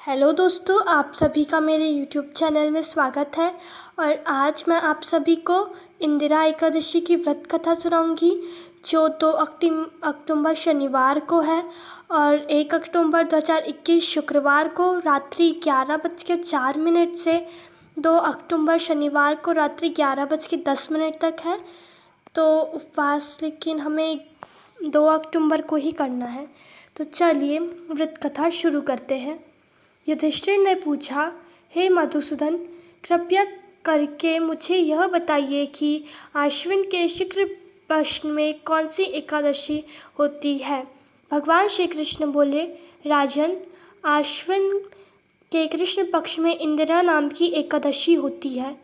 Hello दोस्तों, आप सभी का मेरे यूट्यूब चैनल में स्वागत है। और आज मैं आप सभी को इंदिरा एकादशी की व्रत कथा सुनाऊंगी, जो 2 अक्टूबर शनिवार को है और 1 अक्टूबर 2021 शुक्रवार को रात्रि 11:04 से 2 अक्टूबर शनिवार को रात्रि 11:10 तक है। तो उपवास लेकिन हमें 2 अक्टूबर को ही करना है। तो चलिए व्रत कथा शुरू करते हैं। युधिष्ठिर ने पूछा, हे मधुसूदन, कृपया करके मुझे यह बताइए कि आश्विन के शुक्ल पक्ष में कौन सी एकादशी होती है। भगवान श्री कृष्ण बोले, राजन, आश्विन के कृष्ण पक्ष में इंदिरा नाम की एकादशी होती है।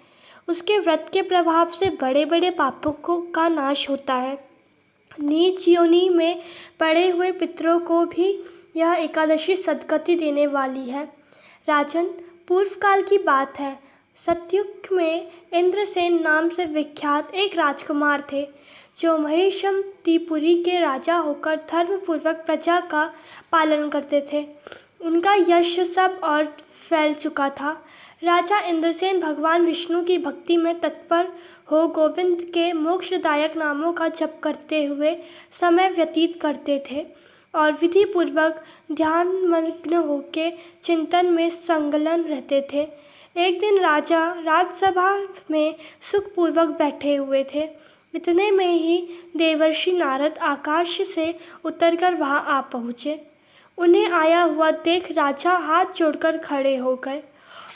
उसके व्रत के प्रभाव से बड़े बड़े पापों का नाश होता है। नीच योनि में पड़े हुए पितरों को भी यह एकादशी सद्गति देने वाली है। राजन, पूर्व काल की बात है। सतयुग में इंद्रसेन नाम से विख्यात एक राजकुमार थे, जो महिषमतीपुरी के राजा होकर धर्मपूर्वक प्रजा का पालन करते थे। उनका यश सब और फैल चुका था। राजा इंद्रसेन भगवान विष्णु की भक्ति में तत्पर हो गोविंद के मोक्षदायक नामों का जप करते हुए समय व्यतीत करते थे और विधि पूर्वक ध्यान मग्न होकर चिंतन में संलग्न रहते थे। एक दिन राजा राजसभा में सुखपूर्वक बैठे हुए थे। इतने में ही देवर्षि नारद आकाश से उतरकर वहां आ पहुँचे। उन्हें आया हुआ देख राजा हाथ जोड़कर खड़े हो गए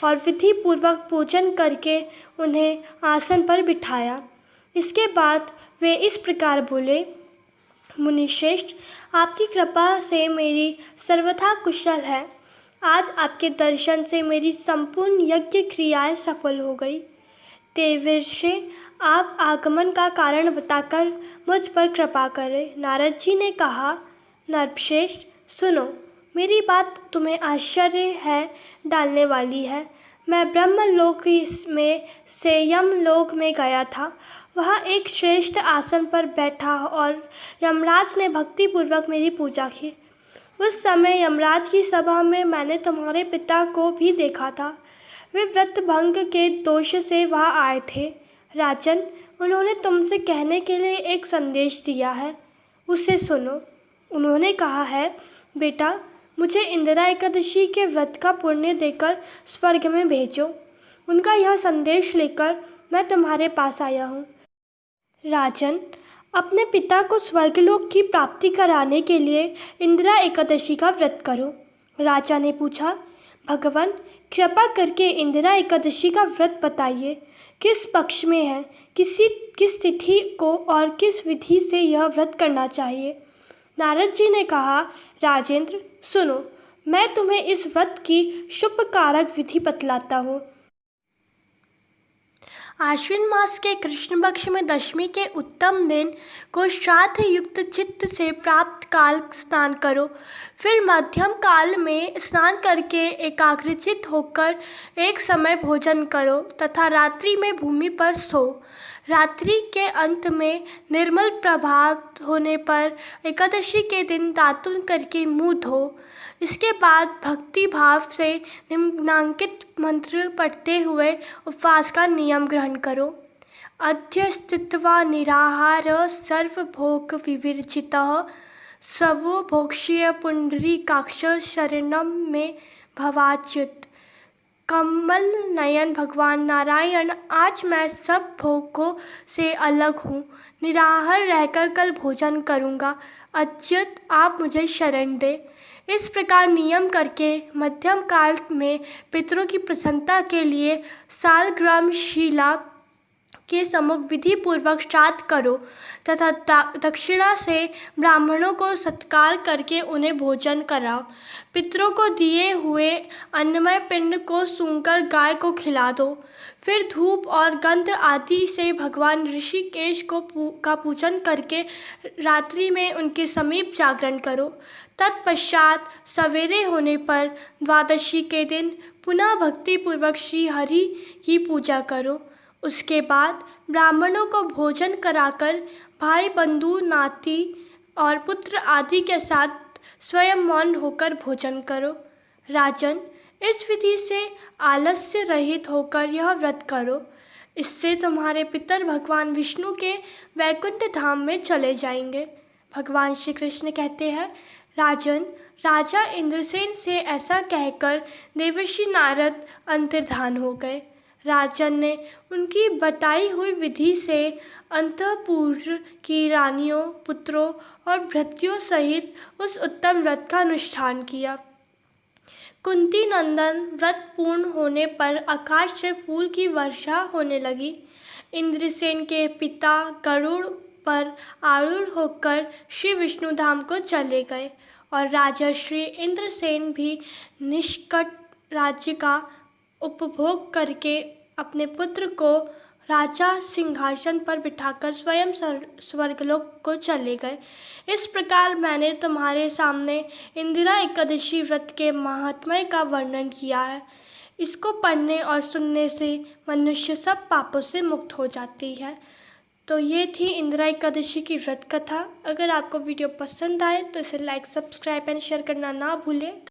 और विधि पूर्वक पूजन करके उन्हें आसन पर बिठाया। इसके बाद वे इस प्रकार बोले, मुनिश्रेष्ठ, आपकी कृपा से मेरी सर्वथा कुशल है। आज आपके दर्शन से मेरी संपूर्ण यज्ञ क्रियाएं सफल हो गई। देवर्षि, आप आगमन का कारण बताकर मुझ पर कृपा करें। नारद जी ने कहा, नरश्रेष्ठ, सुनो, मेरी बात तुम्हें आश्चर्य है डालने वाली है। मैं ब्रह्मलोक में से यमलोक में गया था। वहाँ एक श्रेष्ठ आसन पर बैठा और यमराज ने भक्तिपूर्वक मेरी पूजा की। उस समय यमराज की सभा में मैंने तुम्हारे पिता को भी देखा था। वे व्रत भंग के दोष से वहाँ आए थे। राजन, उन्होंने तुमसे कहने के लिए एक संदेश दिया है, उसे सुनो। उन्होंने कहा है, बेटा, मुझे इंदिरा एकादशी के व्रत का पुण्य देकर स्वर्ग में भेजो। उनका यह संदेश लेकर मैं तुम्हारे पास आया हूँ। राजन, अपने पिता को स्वर्गलोक की प्राप्ति कराने के लिए इंदिरा एकादशी का व्रत करो। राजा ने पूछा, भगवान, कृपा करके इंदिरा एकादशी का व्रत बताइए। किस पक्ष में है, किस तिथि को और किस विधि से यह व्रत करना चाहिए। नारद जी ने कहा, राजेंद्र, सुनो, मैं तुम्हें इस व्रत की शुभ कारक विधि बतलाता हूँ। आश्विन मास के कृष्ण पक्ष में दशमी के उत्तम दिन को श्राद्ध युक्त चित्त से प्राप्त काल स्नान करो। फिर मध्यम काल में स्नान करके एकाग्रचित होकर एक समय भोजन करो तथा रात्रि में भूमि पर सो। रात्रि के अंत में निर्मल प्रभात होने पर एकादशी के दिन दातुन करके मुँह धो। इसके बाद भक्ति भाव से निम्नांकित मंत्र पढ़ते हुए उपवास का नियम ग्रहण करो। अद्य स्थित्वा निराहार सर्वभोग विवर्जितः स्वो भोक्ष्य पुंडरीकाक्ष शरणम में भवाच्युत। कमल नयन भगवान नारायण, आज मैं सब भोगों से अलग हूँ। निराहार रहकर कल भोजन करूँगा। अच्युत, आप मुझे शरण दे। इस प्रकार नियम करके मध्यम काल में पितरों की प्रसन्नता के लिए सालग्राम शिला के सम्मुख विधि पूर्वक श्राद्ध करो तथा दक्षिणा से ब्राह्मणों को सत्कार करके उन्हें भोजन कराओ। पितरों को दिए हुए अन्नमय पिंड को सूंघकर गाय को खिला दो। फिर धूप और गंध आदि से भगवान ऋषिकेश का पूजन करके रात्रि में उनके समीप जागरण करो। तत्पश्चात सवेरे होने पर द्वादशी के दिन पुनः भक्तिपूर्वक श्री हरि की पूजा करो। उसके बाद ब्राह्मणों को भोजन कराकर भाई बंधु नाती और पुत्र आदि के साथ स्वयं मौन होकर भोजन करो। राजन, इस विधि से आलस्य रहित होकर यह व्रत करो। इससे तुम्हारे पितर भगवान विष्णु के वैकुंठ धाम में चले जाएंगे। भगवान श्री कृष्ण कहते हैं, राजन, राजा इंद्रसेन से ऐसा कहकर देवर्षि नारद अंतर्धान हो गए। राजन ने उनकी बताई हुई विधि से अंतःपुर की रानियों, पुत्रों और भृत्यों सहित उस उत्तम व्रत का अनुष्ठान किया। कुंती नंदन व्रत पूर्ण होने पर आकाश से फूल की वर्षा होने लगी। इंद्रसेन के पिता गरुड़ पर आरूढ़ होकर श्री विष्णु धाम को चले गए और राजा श्री इंद्रसेन भी निष्कट राज्य का उपभोग करके अपने पुत्र को राजा सिंहासन पर बिठाकर स्वयं स्वर्गलोक को चले गए। इस प्रकार मैंने तुम्हारे सामने इंदिरा एकादशी व्रत के महात्म्य का वर्णन किया है। इसको पढ़ने और सुनने से मनुष्य सब पापों से मुक्त हो जाती है। तो ये थी इंदिरा एकादशी की व्रत कथा। अगर आपको वीडियो पसंद आए तो इसे लाइक, सब्सक्राइब एंड शेयर करना ना भूलें।